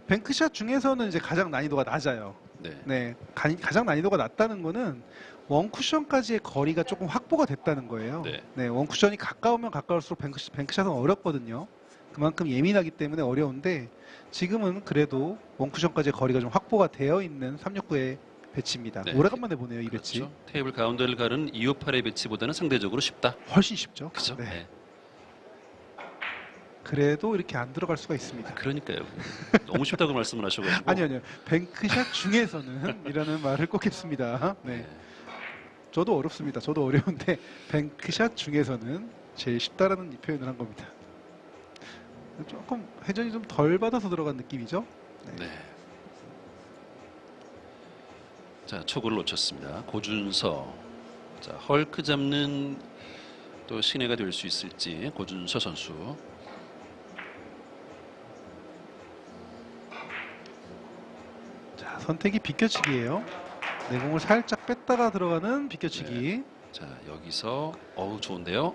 뱅크샷 중에서는 이제 가장 난이도가 낮아요. 네. 네, 가장 난이도가 낮다는 거는 원 쿠션까지의 거리가 조금 확보가 됐다는 거예요. 네. 네, 원 쿠션이 가까우면 가까울수록 뱅크샷은 어렵거든요. 그만큼 예민하기 때문에 어려운데 지금은 그래도 원 쿠션까지의 거리가 좀 확보가 되어 있는 369의 배치입니다. 네. 오래간만에 보네요, 이 배치. 그렇죠. 테이블 가운데를 가른 258의 배치보다는 상대적으로 쉽다. 훨씬 쉽죠. 그죠? 네. 네. 그래도 이렇게 안 들어갈 수가 있습니다. 그러니까요. 너무 쉽다고 말씀을 하셔가지고. 아니요. 뱅크샷 중에서는 이라는 말을 꼭 했습니다. 네. 네. 저도 어렵습니다. 저도 어려운데 뱅크샷 중에서는 제일 쉽다라는 이 표현을 한 겁니다. 조금 회전이 좀 덜 받아서 들어간 느낌이죠. 네. 자, 초구를 놓쳤습니다. 고준서. 자, 헐크 잡는 또 신예가 될 수 있을지 고준서 선수. 자, 선택이 비껴치기예요. 내공을 살짝 뺐다가 들어가는 비껴치기. 자, 여기서 좋은데요.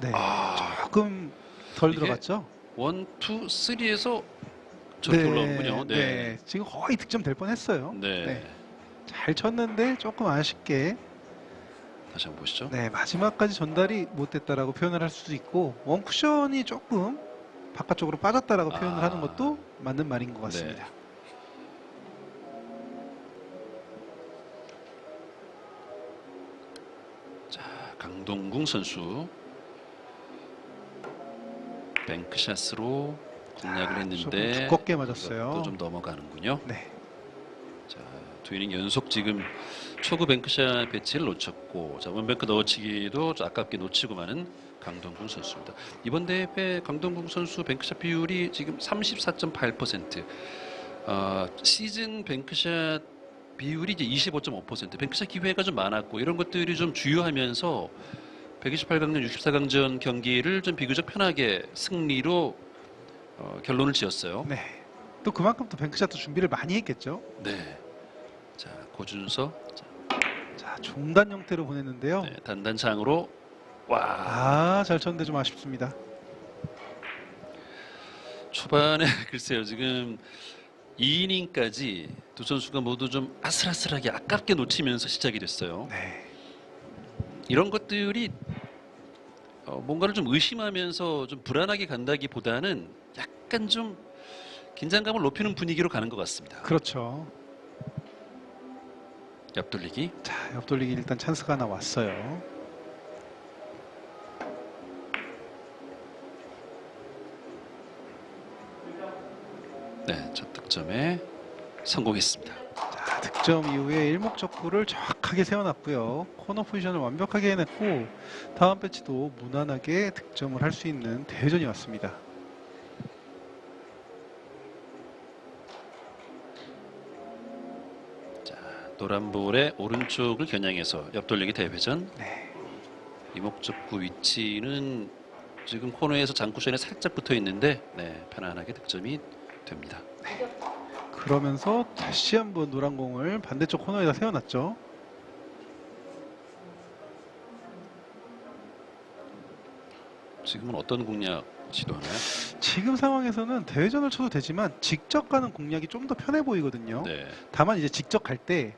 네. 아. 조금 덜 이게 들어갔죠. 1, 2, 3에서 저렇게 올라오는군요. 네. 지금 거의 득점 될 뻔했어요. 네. 네. 잘 쳤는데 조금 아쉽게 다시 한번 보시죠. 네, 마지막까지 전달이 못됐다라고 표현을 할 수도 있고 원 쿠션이 조금 바깥쪽으로 빠졌다라고 표현을 하는 것도 맞는 말인 것 같습니다. 네. 자, 강동궁 선수 뱅크샷으로 공략을 했는데 조금 두껍게 맞았어요. 또 좀 넘어가는군요. 네. 자, 두 이닝 연속 지금 초구 뱅크샷 배치를 놓쳤고, 자, 원뱅크 넣어치기도 아깝게 놓치고 마는 강동궁 선수입니다. 이번 대회 강동궁 선수 뱅크샷 비율이 지금 34.8%, 시즌 뱅크샷 비율이 이제 25.5%, 뱅크샷 기회가 좀 많았고 이런 것들이 좀 주요하면서 128강전, 64강전 경기를 좀 비교적 편하게 승리로 결론을 지었어요. 네. 또 그만큼 또 뱅크샷도 준비를 많이 했겠죠. 네. 자, 고준서. 자, 중단 형태로 보냈는데요. 네, 단단창으로. 와. 잘 쳤는데 좀 아쉽습니다. 초반에 글쎄요, 지금 2이닝까지 두 선수가 모두 좀 아슬아슬하게 아깝게 놓치면서 시작이 됐어요. 네. 이런 것들이 뭔가를 좀 의심하면서 좀 불안하게 간다기보다는 약간 좀 긴장감을 높이는 분위기로 가는 것 같습니다. 그렇죠. 옆돌리기. 자, 옆돌리기 일단 찬스가 하나 왔어요. 네, 첫 득점에 성공했습니다. 자, 득점 이후에 일목적구를 정확하게 세워놨고요. 코너 포지션을 완벽하게 해냈고 다음 배치도 무난하게 득점을 할 수 있는 대회전이 왔습니다. 자, 노란 볼의 오른쪽을 겨냥해서 옆돌리기 대회전. 네. 이목적구 위치는 지금 코너에서 장쿠션에 살짝 붙어 있는데, 네, 편안하게 득점이 됩니다. 그러면서 다시 한번 노란 공을 반대쪽 코너에다 세워놨죠. 지금은 어떤 공략 시도하나요? 지금 상황에서는 대회전을 쳐도 되지만 직접 가는 공략이 좀 더 편해 보이거든요. 네. 다만 이제 직접 갈 때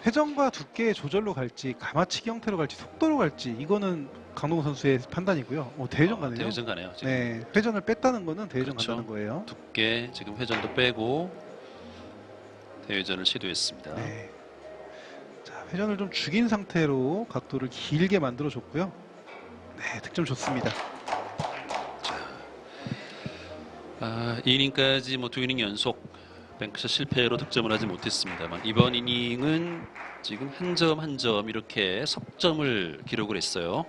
회전과 두께의 조절로 갈지 가마치기 형태로 갈지 속도로 갈지 이거는 강동호 선수의 판단이고요. 대회전 가네요. 대회전 가네요. 지금. 네, 회전을 뺐다는 거는 대회전 그렇죠. 간다는 거예요. 두께 지금 회전도 빼고 대회전을 시도했습니다. 네. 자, 회전을 좀 죽인 상태로 각도를 길게 만들어 줬고요. 네, 득점 좋습니다. 2이닝까지 뭐 2이닝 연속 뱅크샷 실패로 득점을 하지 못했습니다만 이번 이닝은 지금 한 점 한 점 이렇게 석점을 기록을 했어요.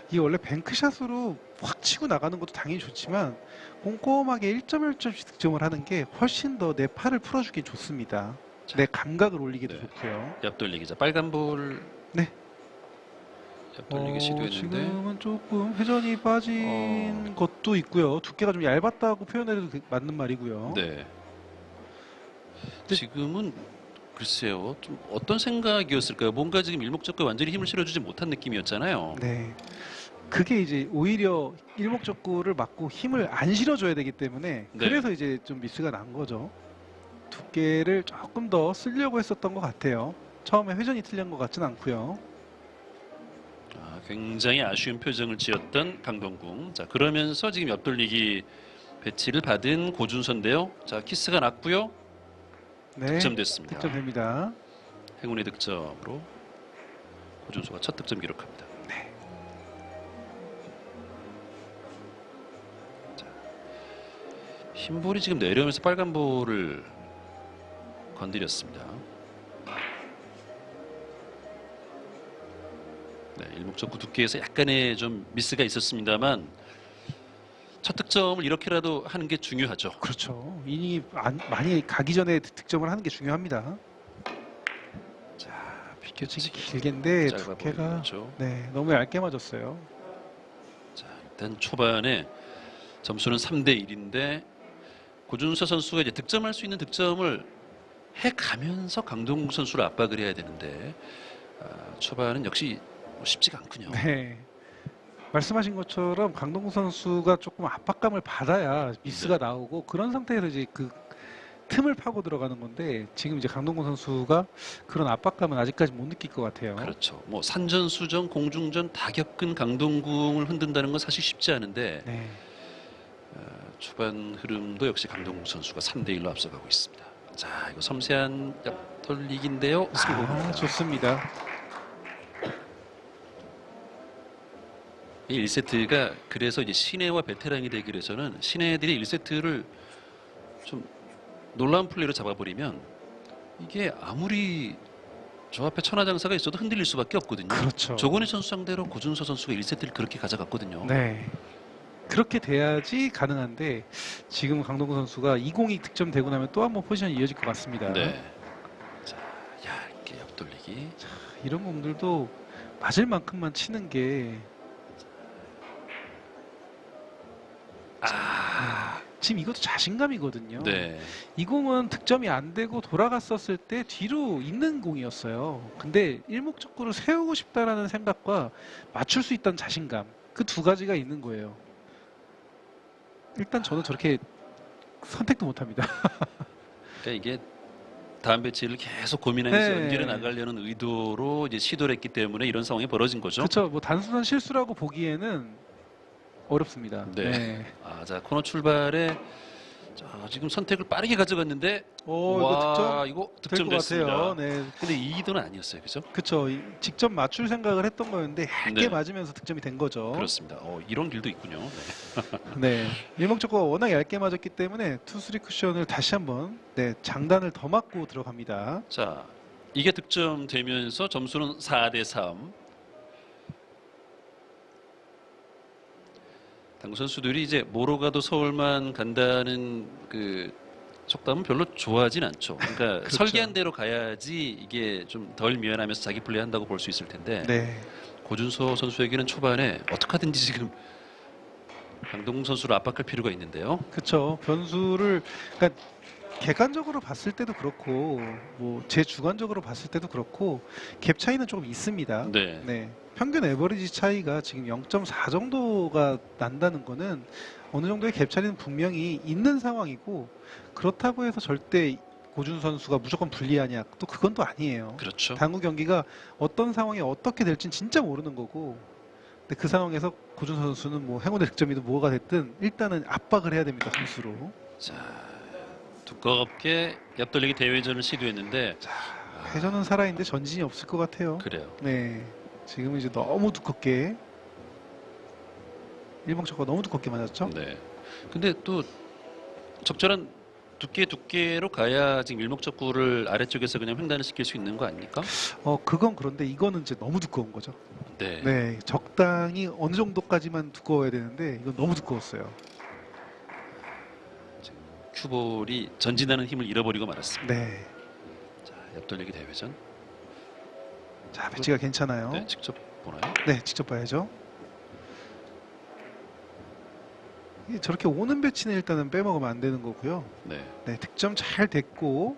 이게 원래 뱅크샷으로 확 치고 나가는 것도 당연히 좋지만 꼼꼼하게 1점 1점씩 득점을 하는 게 훨씬 더 내 팔을 풀어주기 좋습니다. 자, 내 감각을 올리기도 네. 좋고요. 옆돌리기자 빨간 볼. 네. 옆돌리기 시도했는데 지금은 조금 회전이 빠진 것도 있고요. 두께가 좀 얇았다고 표현해도 맞는 말이고요. 네. 지금은 글쎄요, 좀 어떤 생각이었을까요? 뭔가 지금 일목적구에 완전히 힘을 실어주지 못한 느낌이었잖아요. 네. 그게 이제 오히려 일목적구를 맞고 힘을 안 실어줘야 되기 때문에 네. 그래서 이제 좀 미스가 난 거죠. 두께를 조금 더 쓰려고 했었던 것 같아요. 처음에 회전이 틀린 것 같진 않고요. 굉장히 아쉬운 표정을 지었던 강동궁. 자, 그러면서 지금 옆돌리기 배치를 받은 고준서인데요. 자, 키스가 났고요. 네, 득점됐습니다. 득점됩니다. 행운의 득점으로 고준서가 첫 득점 기록합니다. 네. 자, 흰볼이 지금 내려오면서 빨간 볼을 건드렸습니다. 네, 일목적구 두께에서 약간의 좀 미스가 있었습니다만 첫 득점을 이렇게라도 하는 게 중요하죠. 그렇죠. 이닝이 많이 가기 전에 득점을 하는 게 중요합니다. 자, 비껴치기 길게인데 짧아 두께가 보이죠. 네, 너무 얇게 맞았어요. 자, 일단 초반에 점수는 3대 1인데 고준서 선수가 이제 득점할 수 있는 득점을 해가면서 강동국 선수를 압박을 해야 되는데 초반은 역시 쉽지가 않군요. 네. 말씀하신 것처럼 강동구 선수가 조금 압박감을 받아야 미스가 네. 나오고 그런 상태에서 이제 그 틈을 파고 들어가는 건데 지금 이제 강동구 선수가 그런 압박감은 아직까지 못 느낄 것 같아요. 그렇죠. 뭐 산전수전, 공중전 다 겪은 강동궁을 흔든다는 건 사실 쉽지 않은데 네. 초반 흐름도 역시 강동국 선수가 3대 1로 앞서가고 있습니다. 자, 이거 섬세한 옆돌리기인데요. 성공합니다. 좋습니다. 1세트가 그래서 이제 신예와 베테랑이 대결에서는 신예들이 1세트를 좀 놀라운 플레이로 잡아버리면 이게 아무리 저 앞에 천하장사가 있어도 흔들릴 수밖에 없거든요. 그렇죠. 조건희 선수 상대로 고준서 선수가 1세트를 그렇게 가져갔거든요. 네. 그렇게 돼야지 가능한데 지금 강동구 선수가 202 득점되고 나면 또 한 번 포지션이 이어질 것 같습니다. 네. 자, 얇게 옆돌리기. 이런 공들도 맞을 만큼만 치는 게 지금 이것도 자신감이거든요. 네. 이 공은 득점이 안 되고 돌아갔었을 때 뒤로 있는 공이었어요. 근데 일목적구를 세우고 싶다라는 생각과 맞출 수 있다는 자신감, 그 두 가지가 있는 거예요. 일단 저는 저렇게 선택도 못합니다. 그러니까 이게 다음 배치를 계속 고민하면서 네. 연결해 나가려는 의도로 이제 시도를 했기 때문에 이런 상황이 벌어진 거죠. 그렇죠. 뭐 단순한 실수라고 보기에는 어렵습니다. 네. 자, 코너 출발에 자, 지금 선택을 빠르게 가져갔는데 이거 득점 될 것 득점됐습니다. 같아요. 네. 근데 이 의도는 아니었어요. 그죠? 그렇죠. 직접 맞출 생각을 했던 거였는데 얇게 네. 맞으면서 득점이 된 거죠. 그렇습니다. 이런 길도 있군요. 네. 일목적구가 워낙 얇게 맞았기 때문에 투수리 쿠션을 다시 한번 장단을 더 맞고 들어갑니다. 자, 이게 득점되면서 점수는 4대 3. 당구 선수들이 이제 뭐로 가도 서울만 간다는 그 속담은 별로 좋아하진 않죠. 그러니까 그렇죠. 설계한 대로 가야지 이게 좀 덜 미안하면서 자기 플레이 한다고 볼 수 있을 텐데 네. 고준서 선수에게는 초반에 어떻게 하든지 지금 강동국 선수를 압박할 필요가 있는데요. 그렇죠. 변수를 그러니까 객관적으로 봤을 때도 그렇고 뭐 제 주관적으로 봤을 때도 그렇고 갭 차이는 조금 있습니다. 네. 네. 평균 에버리지 차이가 지금 0.4 정도가 난다는 거는 어느 정도의 갭 차이는 분명히 있는 상황이고 그렇다고 해서 절대 고준 선수가 무조건 불리하냐 또 그건 또 아니에요. 그렇죠. 당구 경기가 어떤 상황이 어떻게 될진 진짜 모르는 거고 근데 그 상황에서 고준 선수는 뭐 행운의 득점이든 뭐가 됐든 일단은 압박을 해야 됩니다. 선수로. 자, 두껍게 옆돌리기 대회전을 시도했는데 회전은 살아있는데 전진이 없을 것 같아요. 그래요. 네. 지금은 이제 너무 두껍게 일봉초가 너무 두껍게 맞았죠? 네. 근데 또 적절한 두께로 가야 지금 일목적구를 아래쪽에서 그냥 횡단을 시킬 수 있는 거 아닙니까? 그건 그런데 이거는 이제 너무 두꺼운 거죠. 네. 네. 적당히 어느 정도까지만 두꺼워야 되는데 이건 너무 두꺼웠어요. 지금 큐볼이 전진하는 힘을 잃어버리고 말았습니다. 네. 자, 옆돌리기 대회전. 자, 배치가 괜찮아요. 네, 직접 보나요? 네, 직접 봐야죠. 저렇게 오는 배치는 일단은 빼먹으면 안 되는 거고요. 네. 네, 득점 잘 됐고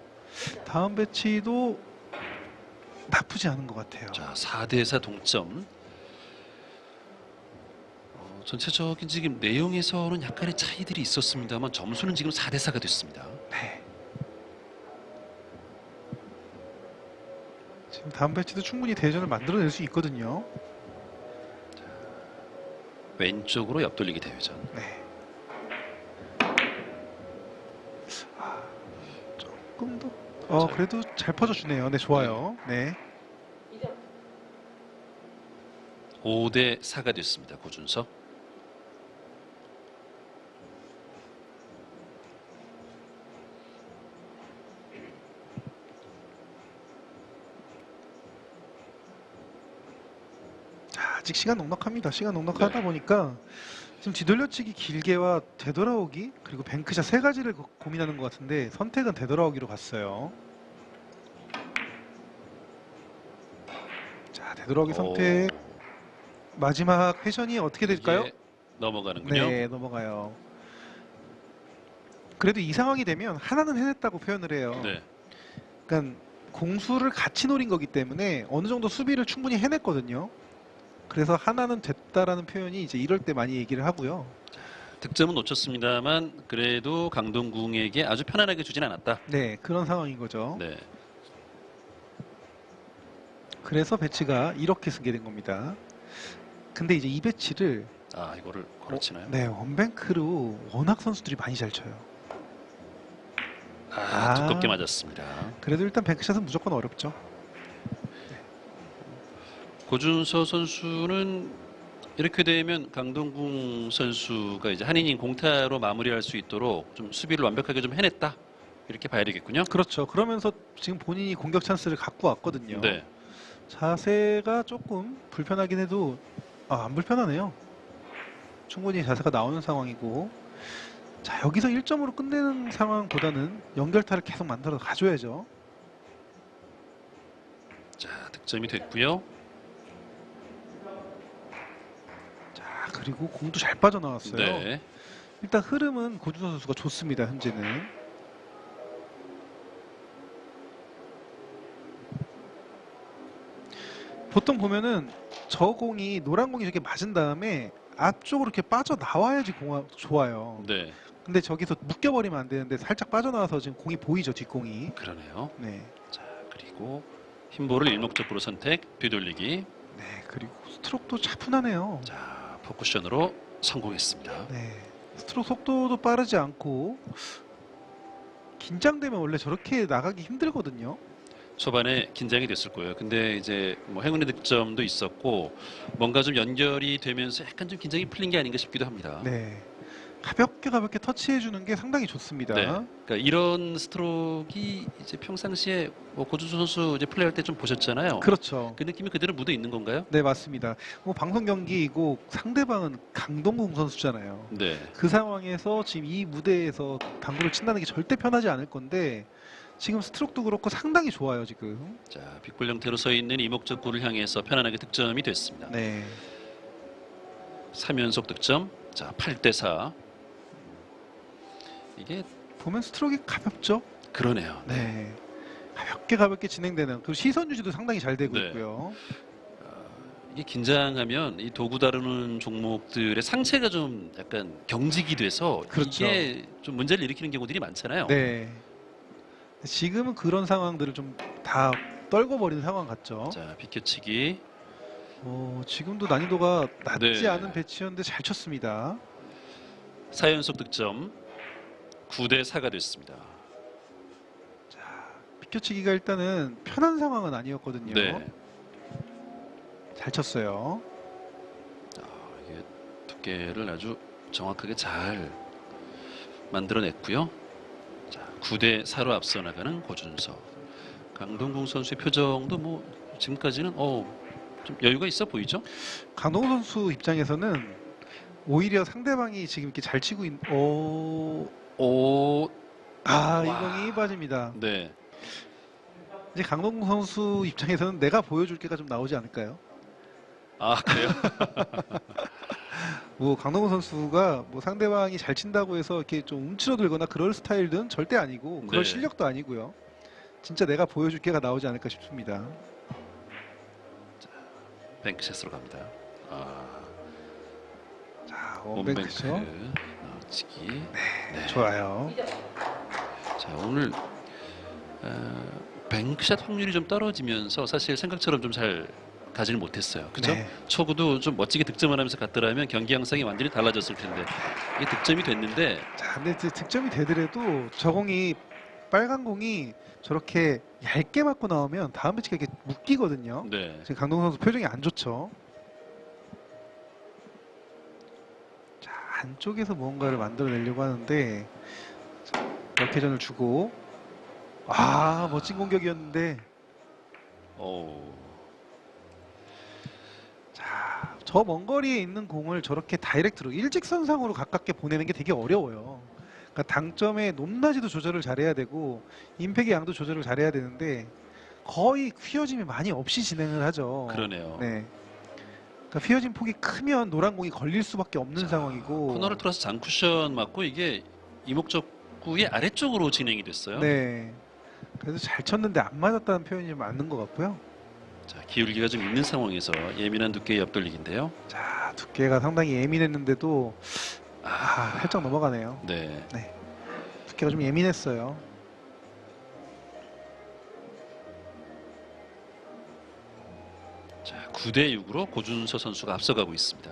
다음 배치도 나쁘지 않은 것 같아요. 자, 4대 4 동점. 전체적인 지금 내용에서는 약간의 차이들이 있었습니다만 점수는 지금 4대 4가 됐습니다. 네. 지금 다음 배치도 충분히 대전을 만들어낼 수 있거든요. 왼쪽으로 옆돌리기 대회전. 네. 조금 더. 자. 그래도 잘 퍼져주네요. 네, 좋아요. 네. 5대 4가 됐습니다. 고준서. 자, 아직 시간 넉넉합니다. 시간 넉넉하다 보니까 지금 뒤돌려치기 길게와 되돌아오기 그리고 뱅크샷 세 가지를 고민하는 것 같은데 선택은 되돌아오기로 갔어요. 자, 되돌아오기 선택. 마지막 회전이 어떻게 될까요? 이게 넘어가는군요. 네, 넘어가요. 그래도 이 상황이 되면 하나는 해냈다고 표현을 해요. 네. 그러니까 공수를 같이 노린 거기 때문에 어느 정도 수비를 충분히 해냈거든요. 그래서 하나는 됐다라는 표현이 이제 이럴 때 많이 얘기를 하고요. 득점은 놓쳤습니다만 그래도 강동궁에게 아주 편안하게 주진 않았다. 네, 그런 상황인 거죠. 네. 그래서 배치가 이렇게 쓰게 된 겁니다. 근데 이제 이 배치를 이거를 걸어치나요? 네, 원뱅크로 워낙 선수들이 많이 잘 쳐요. 두껍게 맞았습니다. 그래도 일단 뱅크샷은 무조건 어렵죠. 고준서 선수는 이렇게 되면 강동궁 선수가 이제 한 이닝 공타로 마무리할 수 있도록 좀 수비를 완벽하게 좀 해냈다. 이렇게 봐야 되겠군요. 그렇죠. 그러면서 지금 본인이 공격 찬스를 갖고 왔거든요. 네. 자세가 조금 불편하긴 해도 안 불편하네요. 충분히 자세가 나오는 상황이고, 자, 여기서 1점으로 끝내는 상황보다는 연결타를 계속 만들어 가줘야죠. 자, 득점이 됐고요. 자, 그리고 공도 잘 빠져나왔어요. 네. 일단 흐름은 고준서 선수가 좋습니다. 현재는. 보통 보면은 저 공이 노란 공이 저렇게 맞은 다음에 앞쪽으로 이렇게 빠져나와야지 공이 좋아요. 네. 근데 저기서 묶여버리면 안 되는데 살짝 빠져나와서 지금 공이 보이죠, 뒷공이. 그러네요. 네. 자, 그리고 흰볼을 일목적으로 선택, 뒤돌리기. 네, 그리고 스트로크도 차분하네요. 자, 포쿠션으로 성공했습니다. 네. 스트로크 속도도 빠르지 않고 긴장되면 원래 저렇게 나가기 힘들거든요. 초반에 긴장이 됐을 거예요. 근데 이제 뭐 행운의 득점도 있었고 뭔가 좀 연결이 되면서 약간 좀 긴장이 풀린 게 아닌가 싶기도 합니다. 네. 가볍게 터치해 주는 게 상당히 좋습니다. 네. 그러니까 이런 스트로크가 이제 평상시에 뭐 고준수 선수 이제 플레이할 때 좀 보셨잖아요. 그렇죠. 그 느낌이 그대로 묻어 있는 건가요? 네, 맞습니다. 뭐 방송 경기이고 상대방은 강동궁 선수잖아요. 네. 그 상황에서 지금 이 무대에서 당구를 친다는 게 절대 편하지 않을 건데 지금 스트로크도 그렇고 상당히 좋아요, 지금. 자, 빅볼 형태로 서 있는 이목적 구를 향해서 편안하게 득점이 됐습니다. 네. 3연속 득점. 자, 8대 4. 이게 보면 스트로크가 가볍죠? 그러네요. 네. 가볍게 진행되는 그 시선 유지도 상당히 잘 되고 네. 있고요. 이게 긴장하면 이 도구 다루는 종목들의 상체가 좀 약간 경직이 돼서 그렇죠. 이게 좀 문제를 일으키는 경우들이 많잖아요. 네. 지금은 그런 상황들을 좀 다 떨궈버리는 상황 같죠. 자, 비켜치기. 지금도 난이도가 낮지 네. 않은 배치였는데 잘 쳤습니다. 4연속 득점. 9대 4가 됐습니다. 비껴치기가 일단은 편한 상황은 아니었거든요. 네. 잘 쳤어요. 이게 두께를 아주 정확하게 잘 만들어냈고요. 자, 9대 4로 앞서 나가는 고준서. 강동궁 선수의 표정도 뭐 지금까지는 좀 여유가 있어 보이죠? 강동원 선수 입장에서는 오히려 상대방이 지금 이렇게 잘 치고 오, 이 와. 공이 빠집니다. 네. 이제 강동원 선수 입장에서는 내가 보여줄 게가 좀 나오지 않을까요? 그래요? 뭐 강동원 선수가 뭐 상대방이 잘 친다고 해서 이렇게 좀 움츠러들거나 그럴 스타일은 절대 아니고 그럴 네. 실력도 아니고요. 진짜 내가 보여줄 게가 나오지 않을까 싶습니다. 뱅크샷으로 갑니다. 자, 자, 원뱅크 원뱅크죠. 넣어치기. 네, 좋아요. 자, 오늘 뱅크샷 확률이 좀 떨어지면서 사실 생각처럼 좀 잘 가지를 못했어요. 그죠? 네. 초구도 좀 멋지게 득점을 하면서 갔더라면 경기 양상이 완전히 달라졌을 텐데 이게 득점이 됐는데 자, 근데 이제 득점이 되더라도 저 공이 빨간 공이 저렇게 얇게 맞고 나오면 다음 배치가 이렇게 묶이거든요. 네. 지금 강동 선수 표정이 안 좋죠. 자, 안쪽에서 무언가를 만들어내려고 하는데 자, 역회전을 주고 멋진 공격이었는데 오. 자, 저 먼 거리에 있는 공을 저렇게 다이렉트로 일직선상으로 가깝게 보내는 게 되게 어려워요. 그러니까 당점의 높낮이도 조절을 잘해야 되고 임팩의 양도 조절을 잘해야 되는데 거의 휘어짐이 많이 없이 진행을 하죠. 그러네요. 네. 그러니까 휘어진 폭이 크면 노란 공이 걸릴 수밖에 없는 자, 상황이고. 코너를 뚫어서 장쿠션 맞고 이게 이목적구의 아래쪽으로 진행이 됐어요. 네. 그래서 잘 쳤는데 안 맞았다는 표현이 좀 맞는 것 같고요. 자, 기울기가 좀 있는 상황에서 예민한 두께의 옆돌리기인데요. 자, 두께가 상당히 예민했는데도 살짝 넘어가네요. 네. 두께가 좀 예민했어요. 자, 9대 6으로 고준서 선수가 앞서가고 있습니다.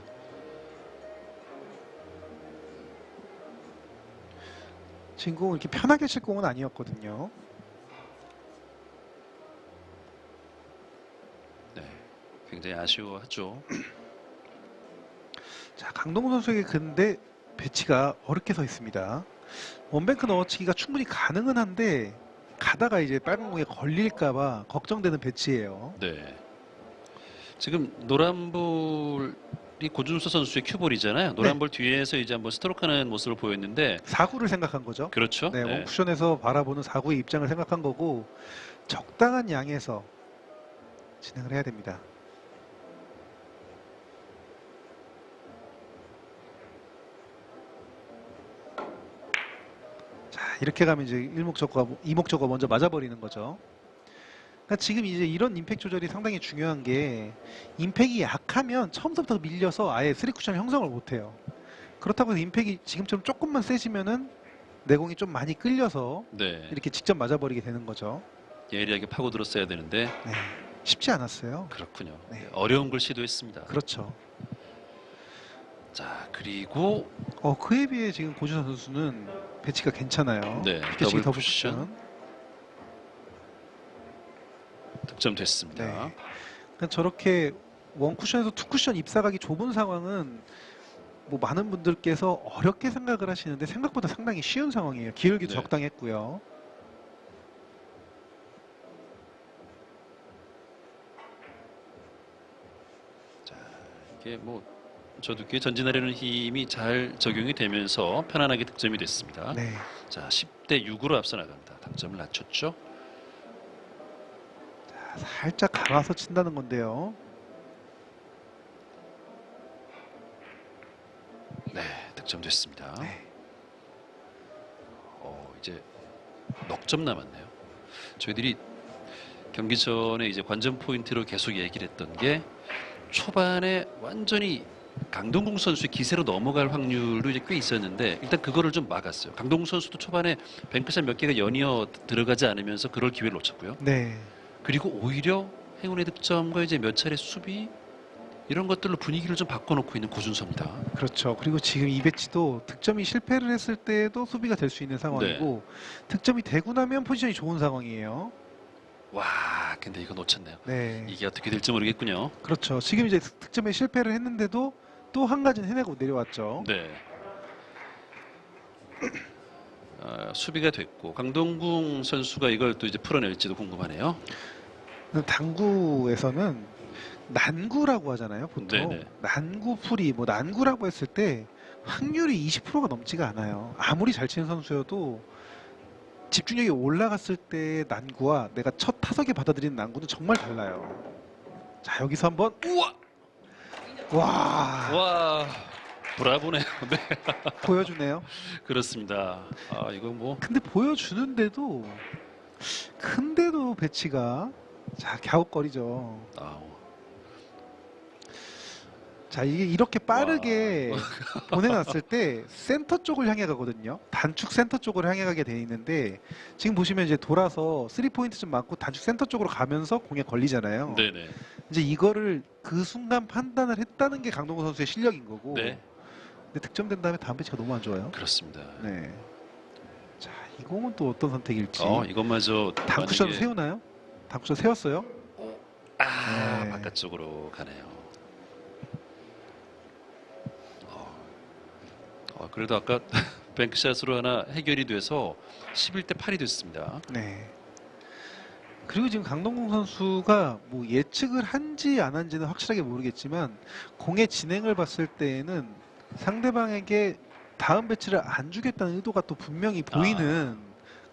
지금 공은 이렇게 편하게 칠 공은 아니었거든요. 네. 굉장히 아쉬워하죠. 자, 강동구 선수에게 근데 배치가 어렵게 서 있습니다. 원뱅크 넣어치기가 충분히 가능은 한데 가다가 이제 빨간 공에 걸릴까봐 걱정되는 배치예요. 네. 지금 노란볼이 고준서 선수의 큐볼이잖아요. 노란볼 뒤에서 이제 한번 스트로크하는 모습을 보였는데 4구를 생각한 거죠. 그렇죠. 네, 네. 원쿠션에서 바라보는 4구의 입장을 생각한 거고 적당한 양에서 진행을 해야 됩니다. 자, 이렇게 가면 이제 일목적과 이목적과 먼저 맞아버리는 거죠. 그러니까 지금 이제 이런 임팩 조절이 상당히 중요한 게 임팩이 약하면 처음부터 밀려서 아예 3쿠션 형성을 못해요. 그렇다고 해서 임팩이 지금처럼 조금만 세지면은 내공이 좀 많이 끌려서 네. 이렇게 직접 맞아버리게 되는 거죠. 예리하게 파고들었어야 되는데 네, 쉽지 않았어요. 그렇군요. 네. 어려운 걸 시도했습니다. 그렇죠. 자, 그리고 그에 비해 지금 고준서 선수는 배치가 괜찮아요. 네, 피켓치기 더블 더블 쿠션. 득점됐습니다. 네. 그러니까 저렇게 원 쿠션에서 투 쿠션 입사각이 좁은 상황은 뭐 많은 분들께서 어렵게 생각을 하시는데 생각보다 상당히 쉬운 상황이에요. 기울기도 네. 적당했고요. 자, 이게 뭐 저 두께 전진하려는 힘이 잘 적용이 되면서 편안하게 득점이 됐습니다. 네. 자, 10대 6으로 앞서 나간다. 당점을 낮췄죠. 자, 살짝 감아서 친다는 건데요. 네, 득점됐습니다. 네. 이제 넉 점 남았네요. 저희들이 경기 전에 이제 관전 포인트로 계속 얘기를 했던 게 초반에 완전히 강동궁 선수의 기세로 넘어갈 확률도 이제 꽤 있었는데 일단 그거를 좀 막았어요. 강동궁 선수도 초반에 뱅크샷 몇 개가 연이어 들어가지 않으면서 그럴 기회를 놓쳤고요. 네. 그리고 오히려 행운의 득점과 이제 몇 차례 수비 이런 것들로 분위기를 좀 바꿔놓고 있는 고준서입니다. 그렇죠. 그리고 지금 이 배치도 득점이 실패를 했을 때도 수비가 될 수 있는 상황이고 득점이 되고 나면 포지션이 좋은 상황이에요. 와, 근데 이거 놓쳤네요. 네. 이게 어떻게 될지 모르겠군요. 그렇죠. 지금 이제 득점에 실패를 했는데도 또 한 가지는 해내고 내려왔죠. 네. 수비가 됐고 강동궁 선수가 이걸 또 이제 풀어낼지도 궁금하네요. 당구에서는 난구라고 하잖아요, 보통. 네네. 난구 풀이 뭐 난구라고 했을 때 확률이 20%가 넘지가 않아요. 아무리 잘 치는 선수여도 집중력이 올라갔을 때의 난구와 내가 첫 타석에 받아들이는 난구는 정말 달라요. 자, 여기서 한번 우와! 와, 브라보네요. 네, 보여주네요. 그렇습니다. 이거 뭐 근데 보여주는데도 근데도 배치가 자 갸웃거리죠. 아우, 자, 이게 이렇게 빠르게 보내놨을 때 센터 쪽을 향해 가거든요. 단축 센터 쪽을 향해 가게 돼 있는데 지금 보시면 이제 돌아서 3포인트 좀 맞고 단축 센터 쪽으로 가면서 공에 걸리잖아요. 네네. 이제 이거를 그 순간 판단을 했다는 게 강동구 선수의 실력인 거고. 네. 근데 득점된 다음에 다음 배치가 너무 안 좋아요. 그렇습니다. 네. 자, 이 공은 또 어떤 선택일지. 이것마저 단쿠션 만약에- 세우나요? 단쿠션 세웠어요? 네. 바깥쪽으로 가네요. 그래도 아까 뱅크샷으로 하나 해결이 돼서 11대 8이 됐습니다. 네. 그리고 지금 강동궁 선수가 뭐 예측을 한지 안 한지는 확실하게 모르겠지만 공의 진행을 봤을 때에는 상대방에게 다음 배치를 안 주겠다는 의도가 또 분명히 보이는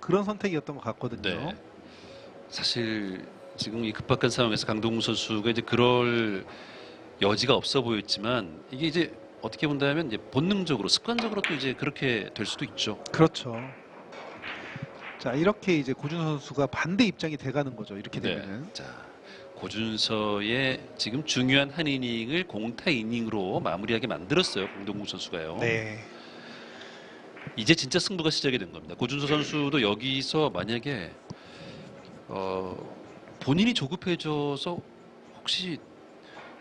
그런 선택이었던 것 같거든요. 네. 사실 지금 이 급박한 상황에서 강동구 선수가 이제 그럴 여지가 없어 보였지만 이게 이제 어떻게 본다면 이제 본능적으로 습관적으로 또 이제 그렇게 될 수도 있죠. 그렇죠. 자, 이렇게 이제 고준호 선수가 반대 입장이 돼가는 거죠. 이렇게 되면은. 자, 고준서의 지금 중요한 한 이닝을 공타 이닝으로 마무리하게 만들었어요. 강동구 선수가요. 네. 이제 진짜 승부가 시작이 된 겁니다. 고준서 선수도 여기서 만약에 본인이 조급해져서 혹시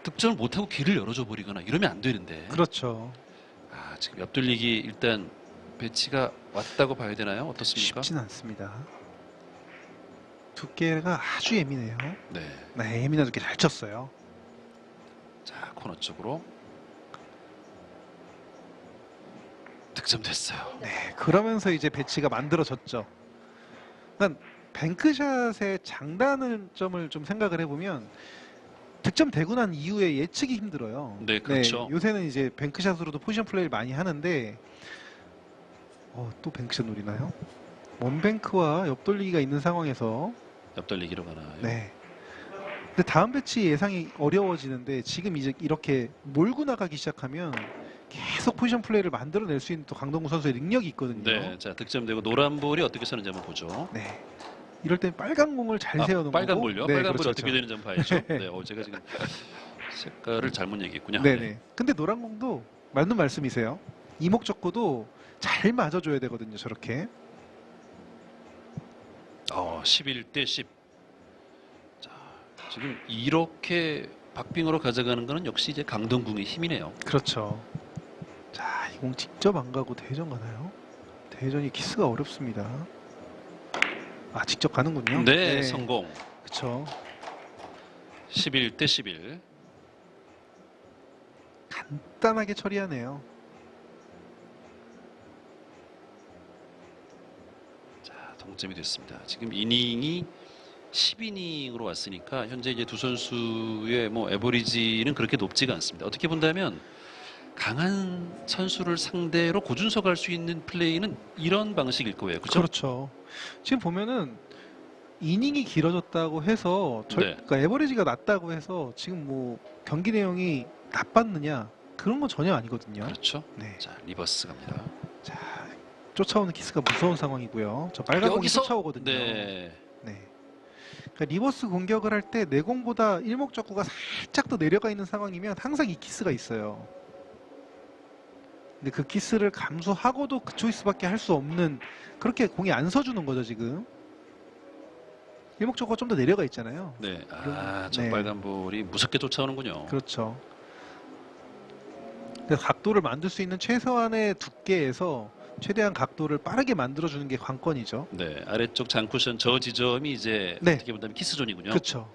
득점을 못하고 길을 열어줘 버리거나 이러면 안 되는데. 그렇죠. 지금 옆돌리기 일단 배치가 왔다고 봐야 되나요? 어떻습니까? 쉽진 않습니다. 두께가 아주 예민해요. 네. 네, 예민한 두께 잘 쳤어요. 자, 코너 쪽으로 득점됐어요. 네, 그러면서 이제 배치가 만들어졌죠. 그러니까 뱅크샷의 장단점을 좀 생각을 해보면 득점 되고 난 이후에 예측이 힘들어요. 네, 그렇죠. 요새는 이제 뱅크샷으로도 포지션 플레이를 많이 하는데 또 뱅크샷 노리나요? 원뱅크와 옆돌리기가 있는 상황에서 옆돌리기로 가나요? 네. 근데 다음 배치 예상이 어려워지는데 지금 이제 이렇게 몰고 나가기 시작하면 계속 포지션 플레이를 만들어낼 수 있는 또 강동구 선수의 능력이 있거든요. 네, 자 득점되고 노란 볼이 어떻게 서는지 한번 보죠. 네. 이럴 땐 빨간 공을 잘 세워놓은 빨간 거고. 볼요? 네, 빨간 볼이 그렇죠, 어떻게 그렇죠. 되는지 한번 봐야죠. 네, 제가 지금 색깔을 잘못 얘기했군요. 네네. 근데 노란 공도 맞는 말씀이세요. 이목적고도 잘 맞아줘야 되거든요. 저렇게. 11대 10. 자, 지금 이렇게 박빙으로 가져가는 거는 역시 이제 강동궁의 힘이네요. 그렇죠. 자, 이 공 직접 안 가고 대전 가나요? 대전이 키스가 어렵습니다. 직접 가는군요. 네, 성공. 그렇죠. 11대 11. 간단하게 처리하네요. 자, 동점이 됐습니다. 지금 이닝이 10이닝으로 왔으니까 현재 이제 두 선수의 뭐 에버리지는 그렇게 높지가 않습니다. 어떻게 본다면 강한 선수를 상대로 고준석 할 수 있는 플레이는 이런 방식일 거예요. 그렇죠? 그렇죠. 지금 보면은 이닝이 길어졌다고 해서 네. 그러니까 에버리지가 낮다고 해서 지금 뭐 경기 내용이 나빴느냐 그런 건 전혀 아니거든요. 그렇죠. 네. 자, 리버스 갑니다. 자, 쫓아오는 키스가 무서운 상황이고요. 저 빨간 공이 쫓아오거든요. 네. 네. 그러니까 리버스 공격을 할 때 내공보다 일목적구가 살짝 더 내려가 있는 상황이면 항상 이 키스가 있어요. 근데 그 키스를 감수하고도 그 초이스밖에 할 수 없는 그렇게 공이 안 서주는 거죠 지금. 일목적구가 좀 더 내려가 있잖아요. 네. 네. 저 빨간 볼이 무섭게 쫓아오는군요. 그렇죠. 그래서 각도를 만들 수 있는 최소한의 두께에서 최대한 각도를 빠르게 만들어주는 게 관건이죠. 네. 아래쪽 장쿠션 저 지점이 이제 네. 어떻게 본다면 키스존이군요. 그렇죠.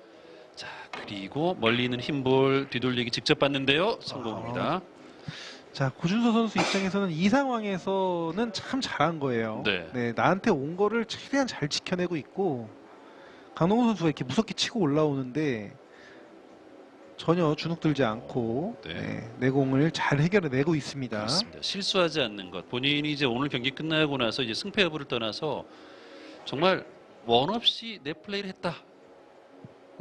자, 그리고 멀리 있는 흰 볼 뒤돌리기 직접 봤는데요. 성공입니다. 자, 고준서 선수 입장에서는 이 상황에서는 참 잘한 거예요. 네. 나한테 온 거를 최대한 잘 지켜내고 있고 강동원 선수가 이렇게 무섭게 치고 올라오는데 전혀 주눅들지 않고 네. 내공을 잘 해결해내고 있습니다. 그렇습니다. 실수하지 않는 것. 본인이 이제 오늘 경기 끝나고 나서 이제 승패 여부를 떠나서 정말 원 없이 내 플레이를 했다.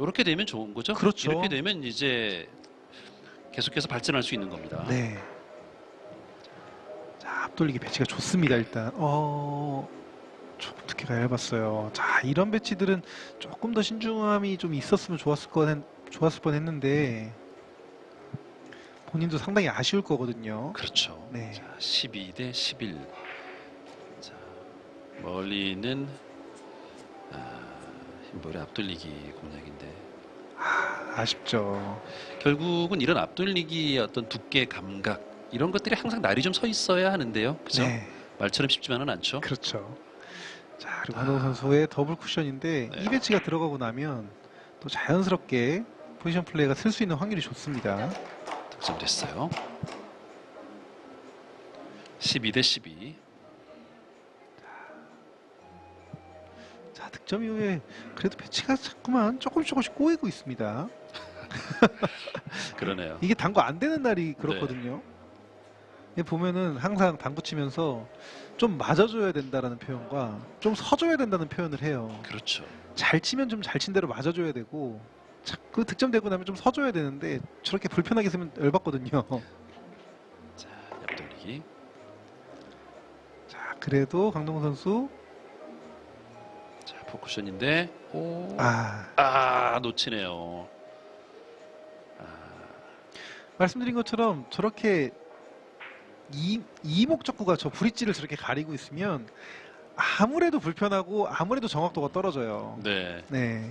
이렇게 되면 좋은 거죠. 그렇죠. 이렇게 되면 이제 계속해서 발전할 수 있는 겁니다. 네. 자, 앞돌리기 배치가 좋습니다. 일단 조금 두께가 얇았어요. 자, 이런 배치들은 조금 더 신중함이 좀 있었으면 좋았을 뻔했는데 본인도 상당히 아쉬울 거거든요. 그렇죠. 네. 자, 12 대 11. 자, 멀리는 흰볼의 앞돌리기 공략인데 아쉽죠. 결국은 이런 앞돌리기의 어떤 두께 감각 이런 것들이 항상 날이 좀 서 있어야 하는데요. 그죠? 네, 말처럼 쉽지만은 않죠. 그렇죠. 자, 그리고 강동원 선수의 더블 쿠션인데 네. 이 배치가 들어가고 나면 또 자연스럽게 포지션 플레이가 쓸 수 있는 확률이 좋습니다. 득점됐어요. 12 대 12. 자, 득점 이후에 그래도 배치가 자꾸만 조금씩 꼬이고 있습니다. 그러네요. 이게 당구 안 되는 날이 그렇거든요. 이게 보면은 항상 당구 치면서 좀 맞아줘야 된다라는 표현과 좀 서줘야 된다는 표현을 해요. 그렇죠. 잘 치면 좀 잘 친 대로 맞아줘야 되고 자꾸 득점되고 나면 좀 서줘야 되는데 저렇게 불편하게 쓰면 열받거든요. 자, 옆돌리기. 자, 그래도 강동원 선수 자, 포쿠션인데 오. 놓치네요. 말씀드린 것처럼 저렇게 이목적구가 저 브릿지를 저렇게 가리고 있으면 아무래도 불편하고 아무래도 정확도가 떨어져요. 네. 네.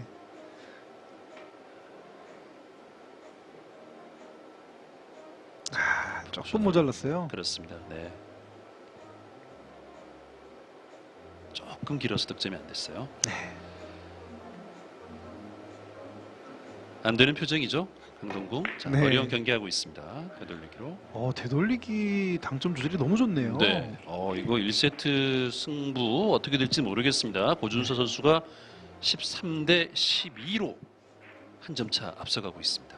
조금 모자랐어요. 그렇습니다. 네. 조금 길어서 득점이 안 됐어요. 네. 안 되는 표정이죠. 강동궁. 자, 네. 어려운 경기하고 있습니다. 되돌리기로. 되돌리기 당점 조절이 너무 좋네요. 네. 이거 1세트 승부 어떻게 될지 모르겠습니다. 고준서 선수가 13 대 12로 한 점 차 앞서가고 있습니다.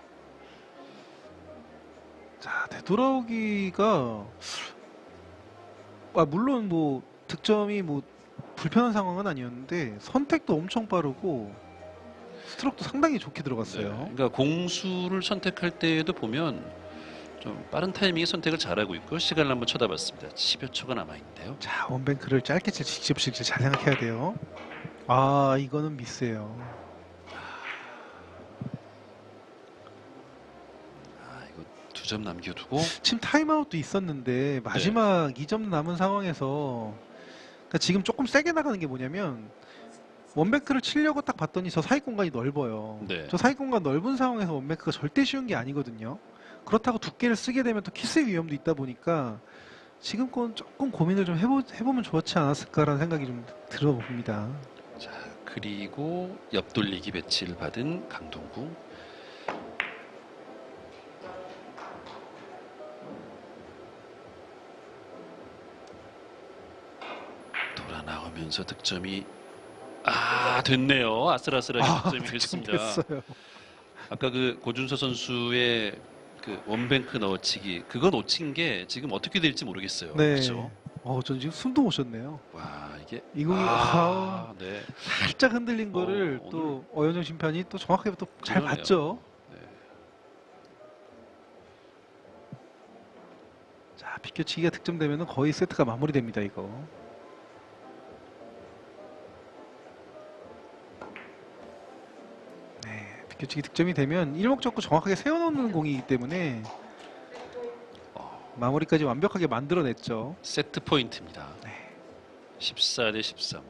자, 되돌아오기가 물론 뭐 득점이 뭐 불편한 상황은 아니었는데 선택도 엄청 빠르고 스트로크도 상당히 좋게 들어갔어요. 네. 그러니까 공수를 선택할 때에도 보면 좀 빠른 타이밍에 선택을 잘하고 있고 시간을 한번 쳐다봤습니다. 10여 초가 남아 있는데요. 자, 원뱅크를 짧게 칠 직접 잘 생각해야 돼요. 이거는 미스예요. 이거 2점 남겨두고 지금 타임아웃도 있었는데 마지막 2점 남은 상황에서 그러니까 지금 조금 세게 나가는 게 뭐냐면 원뱅크를 치려고 딱 봤더니 저 사이 공간이 넓어요. 네. 저 사이 공간 넓은 상황에서 원뱅크가 절대 쉬운 게 아니거든요. 그렇다고 두께를 쓰게 되면 또 키스의 위험도 있다 보니까 지금 건 조금 고민을 좀 해보면 좋지 않았을까라는 생각이 좀 들어봅니다. 자, 그리고 옆돌리기 배치를 받은 강동구. 돌아 나오면서 득점이 됐네요. 아슬아슬하게 득점이 됐습니다. 됐어요. 아까 그 고준서 선수의 그 원뱅크 넣어치기 그거 놓친 게 지금 어떻게 될지 모르겠어요. 네. 그렇죠? 전 지금 숨도 못 쉬었네요. 와, 이게 이 공이 네. 살짝 흔들린 거를 오늘- 또 어현정 심판이 또 정확하게 또 잘 그러네요. 봤죠. 네. 자, 비껴치기가 득점되면 거의 세트가 마무리됩니다. 이거. 네, 비껴치기 득점이 되면 일목적구 정확하게 세워놓는 공이기 때문에 마무리까지 완벽하게 만들어냈죠. 세트 포인트입니다. 네. 14 대 13.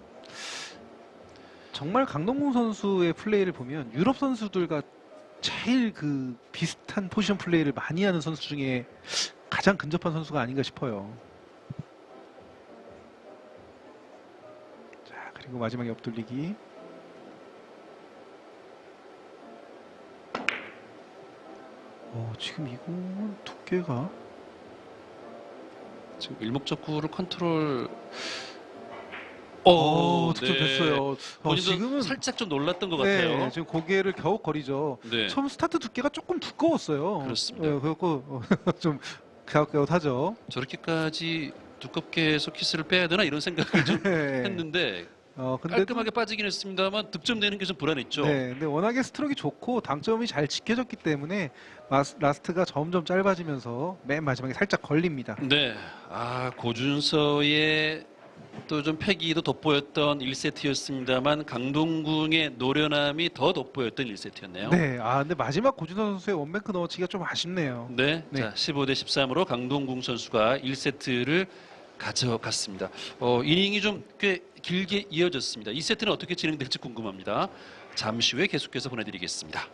정말 강동궁 선수의 플레이를 보면 유럽 선수들과 제일 그 비슷한 포지션 플레이를 많이 하는 선수 중에 가장 근접한 선수가 아닌가 싶어요. 자, 그리고 마지막에 옆돌리기. 지금 이거는 두께가 지금 일목적구를 컨트롤. 득점됐어요. 본인도 지금은 살짝 좀 놀랐던 것 네, 같아요. 지금 고개를 갸웃거리죠. 네. 처음 스타트 두께가 조금 두꺼웠어요. 그렇습니다. 네, 그래갖고 좀 갸웃갸웃하죠. 저렇게까지 두껍게 해서 키스를 빼야 되나 이런 생각을 좀 네. 했는데 근데 깔끔하게 빠지긴 했습니다만 득점되는 게 좀 불안했죠. 네, 근데 워낙에 스트로크가 좋고 당점이 잘 지켜졌기 때문에 라스트가 점점 짧아지면서 맨 마지막에 살짝 걸립니다. 네. 고준서의 또 좀 패기도 돋보였던 1세트였습니다만 강동궁의 노련함이 더 돋보였던 1세트였네요. 네, 근데 마지막 고준선 선수의 원뱅크 넣어치기가 좀 아쉽네요. 네, 네. 자 15대 13으로 강동궁 선수가 1세트를 가져갔습니다. 이닝이 좀 꽤 길게 이어졌습니다. 2세트는 어떻게 진행될지 궁금합니다. 잠시 후에 계속해서 보내드리겠습니다.